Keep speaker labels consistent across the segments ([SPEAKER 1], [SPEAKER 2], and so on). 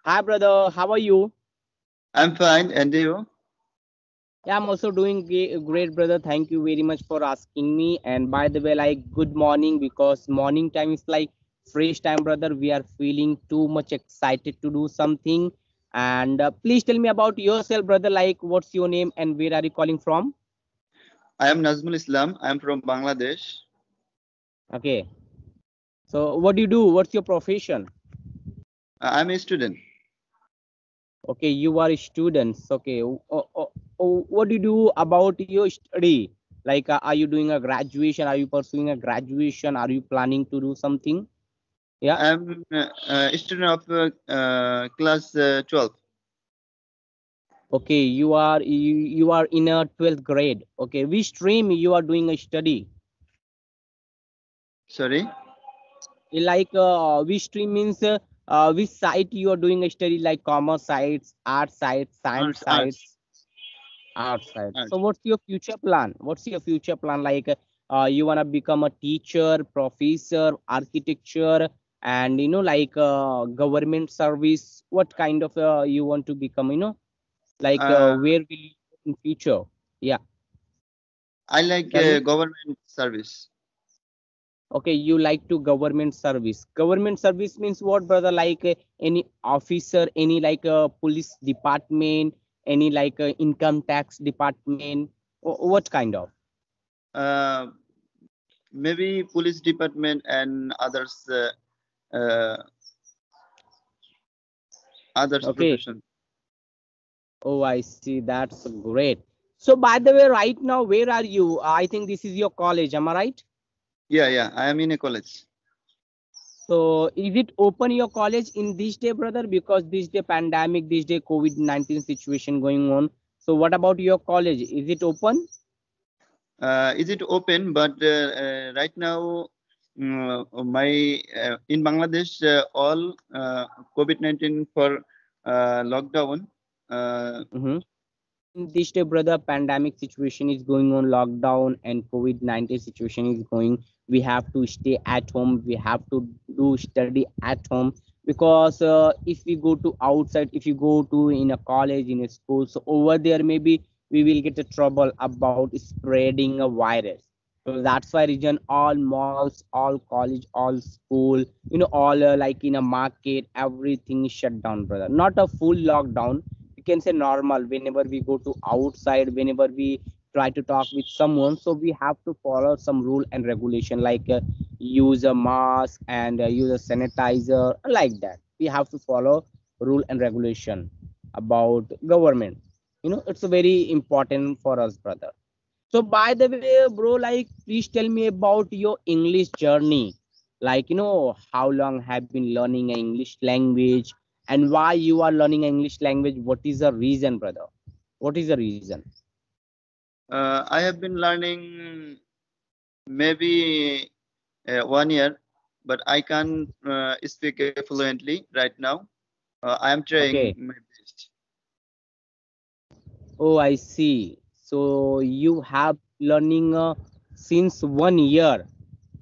[SPEAKER 1] Hi, brother. How are you?
[SPEAKER 2] I'm fine, and you?
[SPEAKER 1] Yeah, I'm also doing great, brother. Thank you very much for asking me. And by the way, like, good morning, because morning time is like fresh time, brother. We are feeling too much excited to do something. And please tell me about yourself, brother. Like, what's your name and where are you calling from?
[SPEAKER 2] I am Nazmul Islam. I am from Bangladesh.
[SPEAKER 1] Okay. So, what do you do? What's your profession?
[SPEAKER 2] I'm a student.
[SPEAKER 1] Okay, you are students. Okay, what do you do about your study? Like, are you doing a graduation? Are you pursuing a graduation? Are you planning to do something? Yeah.
[SPEAKER 2] I'm a student of class 12.
[SPEAKER 1] Okay, you are in a 12th grade. Okay, which stream you are doing a study?
[SPEAKER 2] Sorry,
[SPEAKER 1] Like, which stream means which site you are doing a study? Like commerce sites, art sites, science
[SPEAKER 2] arts.
[SPEAKER 1] sites. Outside. So
[SPEAKER 2] Arts.
[SPEAKER 1] what's your future plan? What's your future plan? Like, you wanna become a teacher, professor, architecture, and like government service. What kind of you want to become? Like
[SPEAKER 2] Uh,
[SPEAKER 1] where will you go in future? Yeah,
[SPEAKER 2] I like
[SPEAKER 1] tell me.
[SPEAKER 2] government service.
[SPEAKER 1] Okay, you like to government service. Government service means what, brother? Like any officer, any like police department, any like income tax department. What kind of?
[SPEAKER 2] Uh, Maybe police department and uh, others
[SPEAKER 1] Okay.
[SPEAKER 2] profession.
[SPEAKER 1] Oh, I see. That's great. So, by the way, right now, where are you? I think this is your college. Am I right?
[SPEAKER 2] Yeah. I am in a college.
[SPEAKER 1] So, is it open your college in this day, brother? Because this day pandemic, this day COVID-19 situation going on. So, what about your college? Is it open?
[SPEAKER 2] Is it open? But right now, my in Bangladesh, all COVID-19 for lockdown. Uh,
[SPEAKER 1] Mm-hmm. In this day, brother, pandemic situation is going on, lockdown and COVID-19 situation is going. We have to stay at home. We have to do study at home, because if we go to outside, if you go to in a college, in a school, so over there maybe we will get a trouble about spreading a virus. So that's why region all malls, all college, all school, all like in a market, everything is shut down, brother. Not a full lockdown, you can say normal. Whenever we go to outside, whenever we try to talk with someone, so we have to follow some rule and regulation, like use a mask and use a sanitizer, like that. We have to follow rule and regulation about government. It's very important for us, brother. So by the way, bro, like, please tell me about your English journey. Like, how long have been learning English language, and why you are learning English language? What is the reason, brother? What is the reason?
[SPEAKER 2] I have been learning maybe 1 year, but I can't speak fluently right now. I am trying
[SPEAKER 1] Okay.
[SPEAKER 2] my best.
[SPEAKER 1] Oh, I see. So you have learning since 1 year,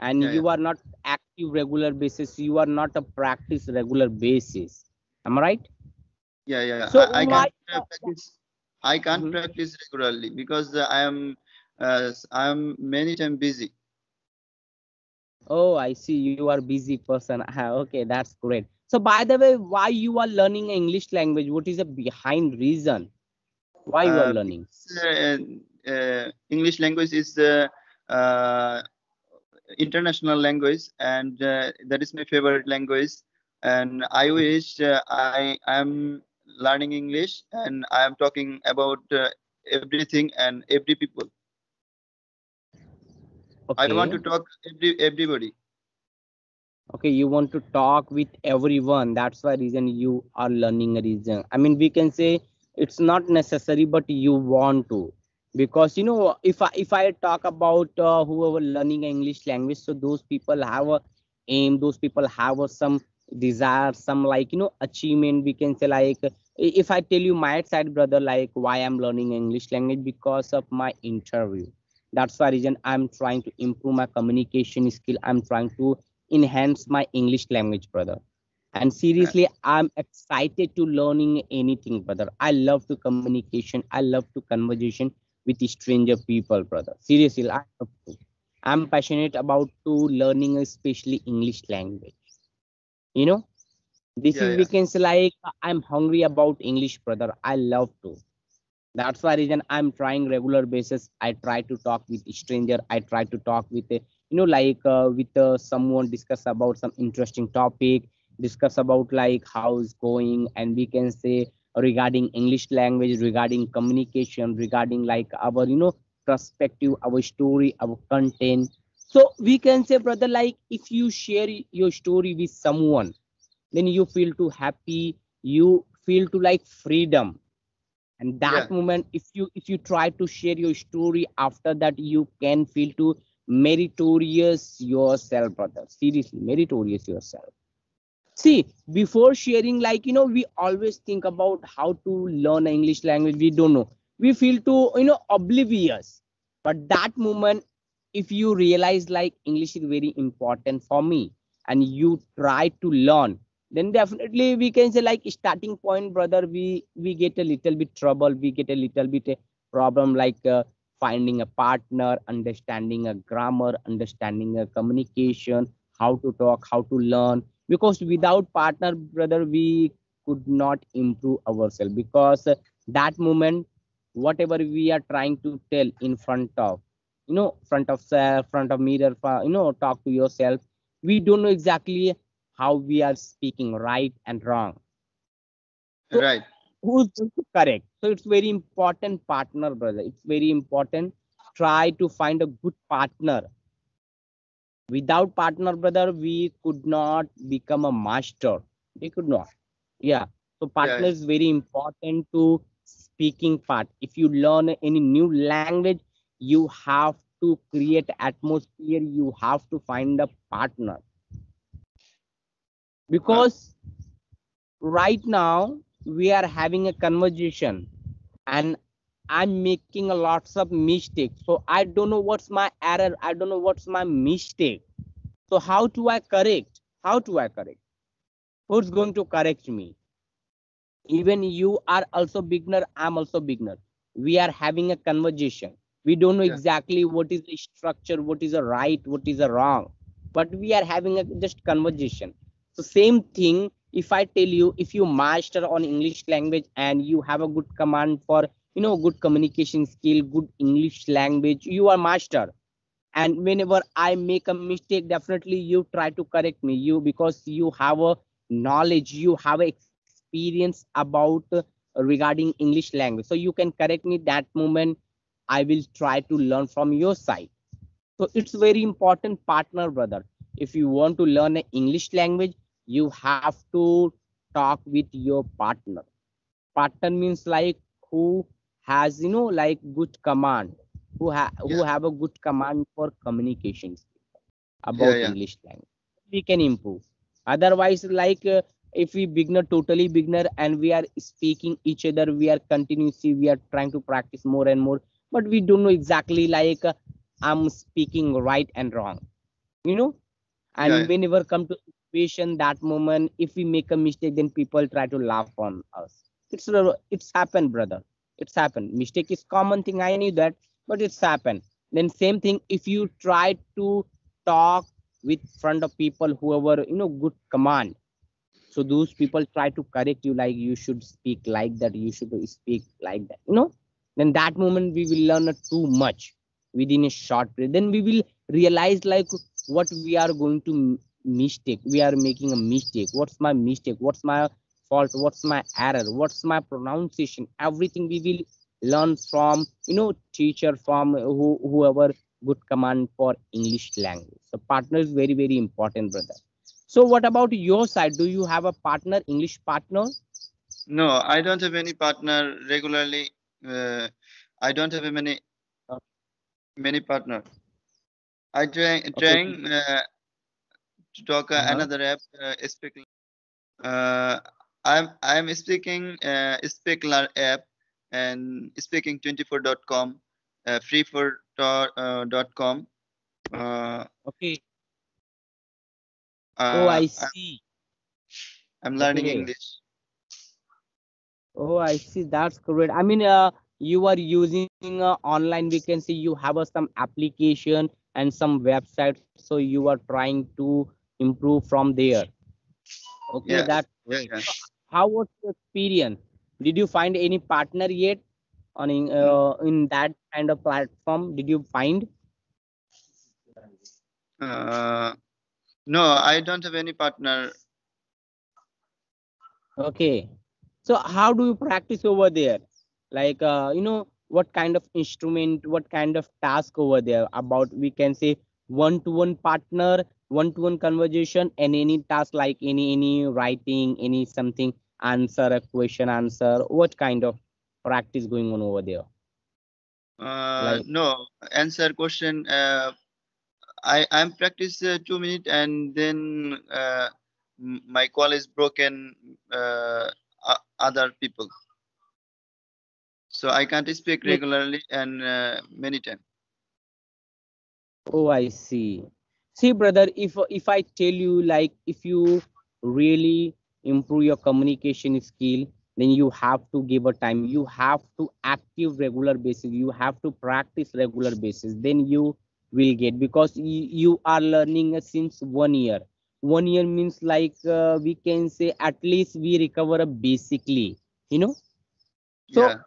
[SPEAKER 1] and
[SPEAKER 2] Yeah, yeah,
[SPEAKER 1] you are not active regular basis. You are not a practice regular basis. Am I right?
[SPEAKER 2] yeah.
[SPEAKER 1] So
[SPEAKER 2] I
[SPEAKER 1] why?
[SPEAKER 2] can't practice. I can't
[SPEAKER 1] Mhm.
[SPEAKER 2] practice regularly because I am many time busy.
[SPEAKER 1] Oh, I see. You are busy person. Okay, that's great. So, by the way, why you are learning English language? What is the behind reason why you are learning?
[SPEAKER 2] Because English language is uh, international language, and that is my favorite language. And I wish I am learning English, and I am talking about everything and every people. I want to
[SPEAKER 1] Okay.
[SPEAKER 2] talk everybody.
[SPEAKER 1] Okay, you want to talk with everyone. That's why reason you are learning a reason. I mean, we can say it's not necessary, but you want to, because if I talk about whoever learning English language, so those people have a aim. Those people have some desire, some like achievement. We can say like, if I tell you my side, brother, like why I'm learning English language, because of my interview. That's why reason I'm trying to improve my communication skill. I'm trying to enhance my English language, brother. And seriously, I'm excited to learning anything, brother. I love to communication. I love to conversation with stranger people, brother. Seriously, I love to. I'm passionate about to learning, especially English language. You know, this
[SPEAKER 2] Yeah,
[SPEAKER 1] is
[SPEAKER 2] yeah,
[SPEAKER 1] weekends like I'm hungry about English, brother. I love to. That's why reason I'm trying regular basis. I try to talk with stranger. I try to talk with with someone, discuss about some interesting topic, discuss about like how it's going, and we can say regarding English language, regarding communication, regarding like our perspective, our story, our content. So we can say, brother, like if you share your story with someone, then you feel too happy, you feel to like freedom. And
[SPEAKER 2] yeah.
[SPEAKER 1] that moment, if you try to share your story, after that you can feel to meritorious yourself, brother. Seriously, meritorious yourself. See, before sharing, like we always think about how to learn English language. We don't know, we feel too oblivious. But that moment, if you realize like English is very important for me, and you try to learn, then definitely we can say like starting point, brother, we get a little bit trouble, we get a little bit problem, like finding a partner, understanding a grammar, understanding a communication, how to talk, how to learn. Because without partner, brother, we could not improve ourselves. Because that moment, whatever we are trying to tell in front of front of self, front of mirror, talk to yourself, we don't know exactly how we are speaking right and wrong. So
[SPEAKER 2] Right.
[SPEAKER 1] who's going to correct? So it's very important, partner, brother. It's very important. Try to find a good partner. Without partner, brother, we could not become a master. We could not. Yeah. So
[SPEAKER 2] Yeah,
[SPEAKER 1] partner is very important to speaking part. If you learn any new language, you have to create atmosphere. You have to find a partner.
[SPEAKER 2] uh,
[SPEAKER 1] Because right now we are having a conversation, and I'm making a lots of mistakes. So I don't know what's my error. I don't know what's my mistake. So how do I correct? How do I correct? Who's going to correct me? Even you are also beginner, I'm also beginner. We are having a conversation. We don't know
[SPEAKER 2] yeah,
[SPEAKER 1] exactly what is the structure, what is the right, what is the wrong, but we are having a just conversation. So same thing, if I tell you, if you master on English language and you have a good command for good communication skill, good English language, you are master. And whenever I make a mistake, definitely you try to correct me, you, because you have a knowledge, you have experience about regarding English language, so you can correct me that moment. I will try to learn from your side. So it's very important, partner, brother. If you want to learn an English language, you have to talk with your partner. Partner means like who has like good command,
[SPEAKER 2] yeah,
[SPEAKER 1] who have a good command for communications
[SPEAKER 2] yeah,
[SPEAKER 1] about
[SPEAKER 2] yeah.
[SPEAKER 1] English language. We can improve. Otherwise, like if we beginner, totally beginner, and we are speaking each other, we are continuously, we are trying to practice more and more, but we don't know exactly like I'm speaking right and wrong, you know.
[SPEAKER 2] Yeah,
[SPEAKER 1] And whenever come to situation, that moment, if we make a mistake, then people try to laugh on us. It's happened, brother. It's happened. Mistake is common thing, I knew that, but it's happened. Then same thing, if you try to talk with front of people, whoever good command, so those people try to correct you, like you should speak like that, you should speak like that, then that moment we will learn too much within a short period. Then we will realize like what we are going to mistake, we are making a mistake, what's my mistake, what's my fault, what's my error, what's my pronunciation, everything we will learn from teacher, from whoever good command for English language. So partner is very very important, brother. So what about your side? Do you have a partner, English partner?
[SPEAKER 2] no, I don't have any partner regularly. Uh, I don't have
[SPEAKER 1] Uh,
[SPEAKER 2] many partner. I
[SPEAKER 1] Okay.
[SPEAKER 2] trying to talk
[SPEAKER 1] Uh-huh.
[SPEAKER 2] another app. Speaking. Uh, I'm speaking Speakler app and speaking24.com, free for dot com. Uh,
[SPEAKER 1] Okay. Oh,
[SPEAKER 2] uh,
[SPEAKER 1] I
[SPEAKER 2] I-
[SPEAKER 1] see.
[SPEAKER 2] I'm learning
[SPEAKER 1] Okay.
[SPEAKER 2] English.
[SPEAKER 1] Oh, I see. That's great. I mean, you are using online. We can see you have some application and some website. So you are trying to improve from there. Okay,
[SPEAKER 2] Yeah,
[SPEAKER 1] that's
[SPEAKER 2] yeah,
[SPEAKER 1] great.
[SPEAKER 2] yeah.
[SPEAKER 1] How was your experience? Did you find any partner yet on
[SPEAKER 2] Mm,
[SPEAKER 1] in that kind of platform? Did you find?
[SPEAKER 2] Uh, no, I don't have any partner.
[SPEAKER 1] Okay. So how do you practice over there? Like what kind of instrument, what kind of task over there about we can say one-to-one partner, one-to-one conversation, and any task like any writing, any something answer a question answer. What kind of practice going on over there? Like
[SPEAKER 2] No, answer question. I'm practice 2 minutes and then my call is broken. Other people, so I can't speak
[SPEAKER 1] like
[SPEAKER 2] regularly and many times.
[SPEAKER 1] oh, I see. See, brother, if I tell you like if you really improve your communication skill, then you have to give a time. You have to active regular basis. You have to practice regular basis. Then you will get because you are learning since 1 year. 1 year means like we can say at least we recover basically. You know. So
[SPEAKER 2] Yeah,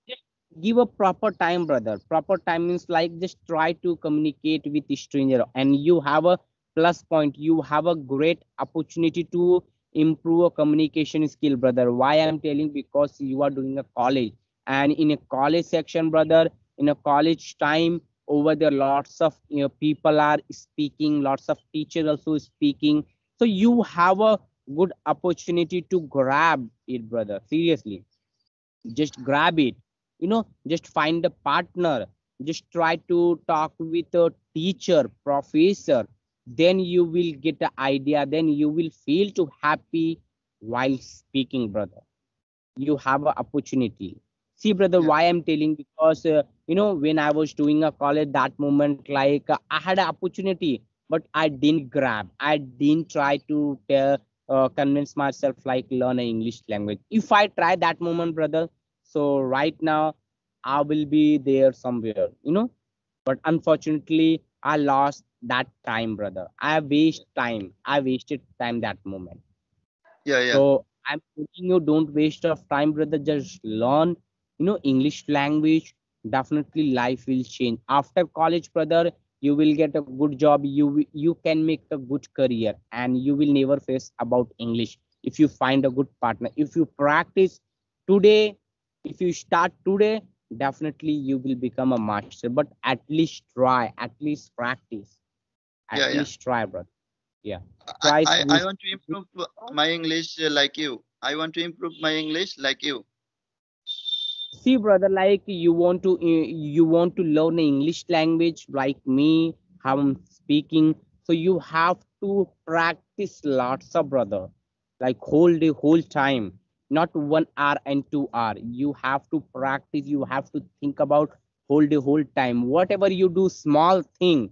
[SPEAKER 1] just give a proper time, brother. Proper time means like just try to communicate with the stranger and you have a plus point, you have a great opportunity to improve a communication skill, brother. Why I'm telling? Because you are doing a college, and in a college section, brother, in a college time over there lots of people are speaking, lots of teachers also speaking, so you have a good opportunity to grab it, brother. Seriously, just grab it, just find a partner, just try to talk with a teacher, professor, then you will get the idea, then you will feel too happy while speaking, brother. You have an opportunity. See, brother,
[SPEAKER 2] yeah,
[SPEAKER 1] why I'm telling? Because when I was doing a college that moment, like I had an opportunity, but I didn't grab, I didn't try to convince myself like learn an English language. If I try that moment, brother, so right now I will be there somewhere, but unfortunately I lost that time, brother. I wasted time that moment.
[SPEAKER 2] yeah, yeah,
[SPEAKER 1] So I'm telling you, don't waste of time, brother. Just learn, English language. Definitely, life will change after college, brother. You will get a good job. You can make a good career, and you will never face about English if you find a good partner. If you practice today, if you start today, definitely you will become a master. But at least try, at least practice, at
[SPEAKER 2] yeah, yeah.
[SPEAKER 1] least try, brother. Yeah, twice
[SPEAKER 2] I want to improve my English like you. I want to improve my English like you.
[SPEAKER 1] see, brother, like you want to learn English language like me, how I'm speaking. So you have to practice lots of, brother, like whole time, not 1 hour and 2 hour. You have to practice. You have to think about whole time. Whatever you do, small thing.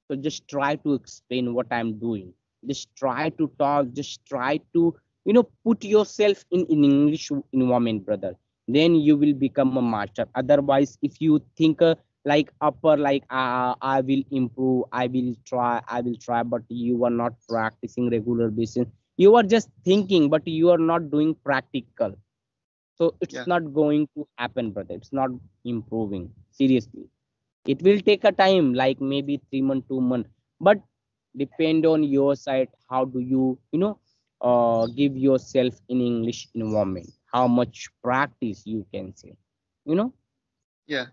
[SPEAKER 1] So just try to explain what I'm doing. Just try to talk. Just try to put yourself in English environment, brother, then you will become a master. Otherwise, if you think like upper like I will improve, I will try, but you are not practicing regular basis, you are just thinking but you are not doing practical, so it's
[SPEAKER 2] Yeah,
[SPEAKER 1] not going to happen, brother. It's not improving. Seriously, it will take a time like maybe 3 months, 2 months, but depend on your side. How do you give yourself in English environment, how much practice you can say, you know
[SPEAKER 2] yeah,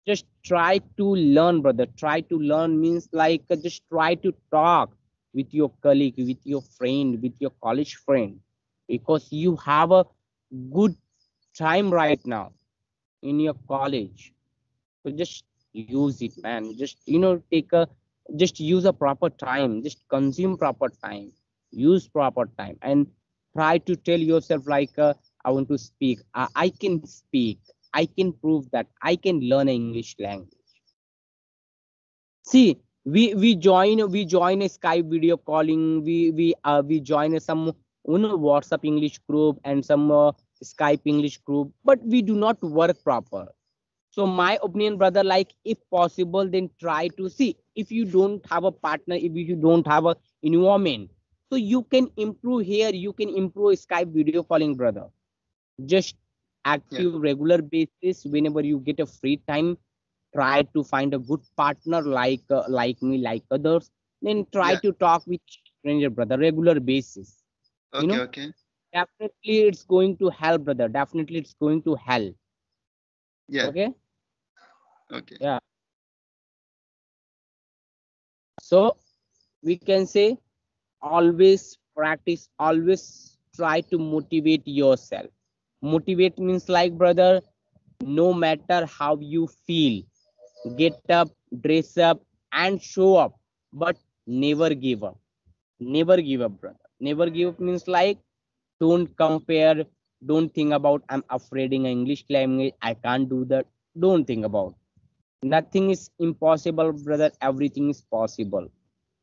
[SPEAKER 1] just try to learn, brother. Try to learn means like just try to talk with your colleague, with your friend, with your college friend, because you have a good time right now in your college. So just use it, man. Just take a just use a proper time. Just consume proper time. Use proper time and try to tell yourself like I want to speak. I can speak. I can prove that I can learn English language. See, we join a Skype video calling. We join some WhatsApp English group and some Skype English group, but we do not work proper. So my opinion, brother, like if possible, then try to see if you don't have a partner, if you don't have a environment, so you can improve here. You can improve Skype video calling, brother. Just active regular basis whenever you get a free time. Try to find a good partner like me, like others. Then try
[SPEAKER 2] Yeah.
[SPEAKER 1] to talk with stranger, brother, regular basis. You
[SPEAKER 2] Okay.
[SPEAKER 1] know,
[SPEAKER 2] Okay.
[SPEAKER 1] definitely it's going to help, brother. Definitely it's going to help.
[SPEAKER 2] Yeah.
[SPEAKER 1] Okay.
[SPEAKER 2] Okay.
[SPEAKER 1] Yeah. So we can say always practice, always try to motivate yourself. Motivate means like, brother, no matter how you feel, get up, dress up, and show up, but never give up. Never give up, brother. Never give up means like, don't compare, don't think about I'm afraid in English language, I can't do that. Don't think about. Nothing is impossible, brother. Everything is possible.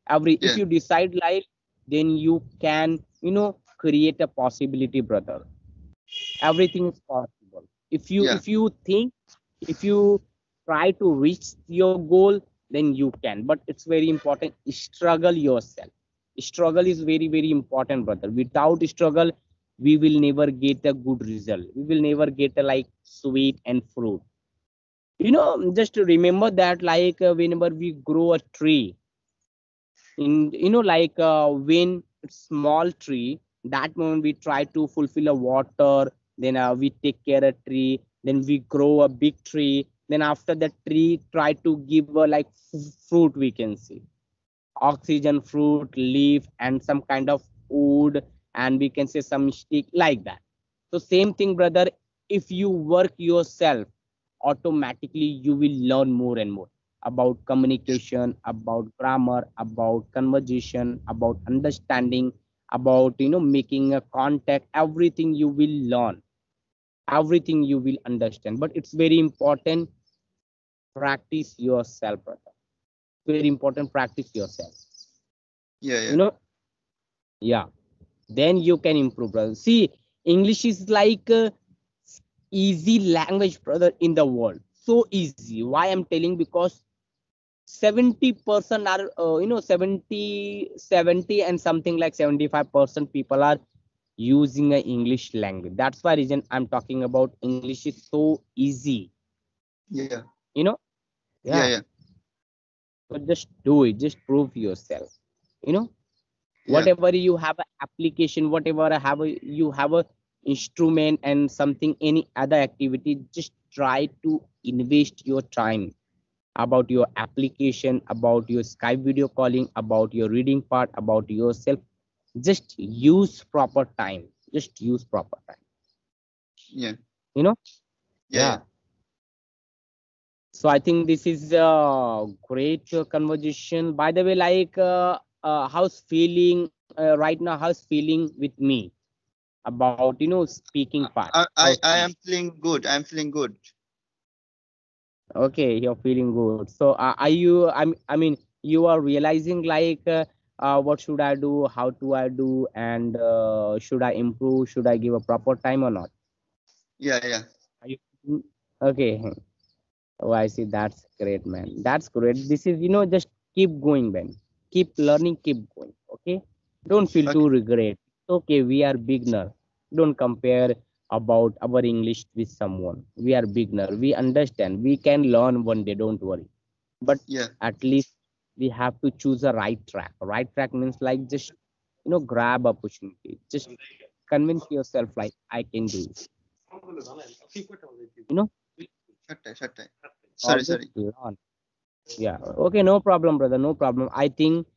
[SPEAKER 1] Every if
[SPEAKER 2] Yeah.
[SPEAKER 1] you decide like, then you can create a possibility, brother. Everything is possible
[SPEAKER 2] Yeah.
[SPEAKER 1] if you think, if you try to reach your goal, then you can, but it's very important, struggle yourself. Struggle is very very important, brother. Without struggle, we will never get a good result. We will never get a like sweet and fruit. Just to remember that, like whenever we grow a tree, in like when it's small tree, that moment we try to fulfill a water, then we take care of tree, then we grow a big tree, then after the tree try to give like fruit, we can see oxygen, fruit, leaf, and some kind of wood, and we can say some stick like that. So same thing, brother. If you work yourself, automatically you will learn more and more about communication, about grammar, about conversation, about understanding, about making a contact. Everything you will learn, everything you will understand. But it's very important, practice yourself, brother. Very important, practice yourself.
[SPEAKER 2] Yeah.
[SPEAKER 1] You
[SPEAKER 2] Yeah.
[SPEAKER 1] know, yeah. Then you can improve, brother. See, English is like easy language, brother, in the world. So easy. Why I'm telling? Because 70% are 70 and something like 75% people are using a English language. That's why reason I'm talking about English is so easy.
[SPEAKER 2] Yeah.
[SPEAKER 1] you know
[SPEAKER 2] Yeah.
[SPEAKER 1] yeah.
[SPEAKER 2] Yeah.
[SPEAKER 1] So just do it, just prove yourself. you know
[SPEAKER 2] Yeah.
[SPEAKER 1] Whatever you have a application, whatever you have a instrument and something, any other activity, just try to invest your time about your application, about your Skype video calling, about your reading part, about yourself. Just use proper time. Just use proper time.
[SPEAKER 2] Yeah.
[SPEAKER 1] You know?
[SPEAKER 2] Yeah. Yeah.
[SPEAKER 1] Yeah. So I think this is a great conversation. By the way, like how's feeling right now? How's feeling with me about speaking part? How's
[SPEAKER 2] I
[SPEAKER 1] feeling?
[SPEAKER 2] am feeling good. I'm feeling good.
[SPEAKER 1] Okay, you're feeling good. So are you? I mean, you are realizing like what should I do? How do I do? And should I improve? Should I give a proper time or not?
[SPEAKER 2] Yeah. Yeah.
[SPEAKER 1] Are you? Okay. Oh, I see. That's great, man. That's great. This is, just keep going, man. Keep learning, keep going. Okay. Don't feel
[SPEAKER 2] Okay.
[SPEAKER 1] too regret. Okay, we are beginner. Don't compare about our English with someone. We are beginner. We understand. We can learn one day. Don't worry. But
[SPEAKER 2] Yeah.
[SPEAKER 1] at least we have to choose a right track. Right track means like just grab opportunity. Just convince yourself like I can do it. You know,
[SPEAKER 2] Shut shut. Sorry.
[SPEAKER 1] always
[SPEAKER 2] Sorry.
[SPEAKER 1] learn. Yeah. Okay. No problem, brother. No problem. I think,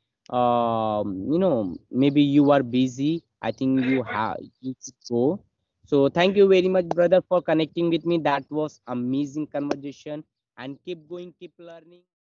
[SPEAKER 1] maybe you are busy. I think you should go. So thank you very much, brother, for connecting with me. That was amazing conversation. And keep going, keep learning.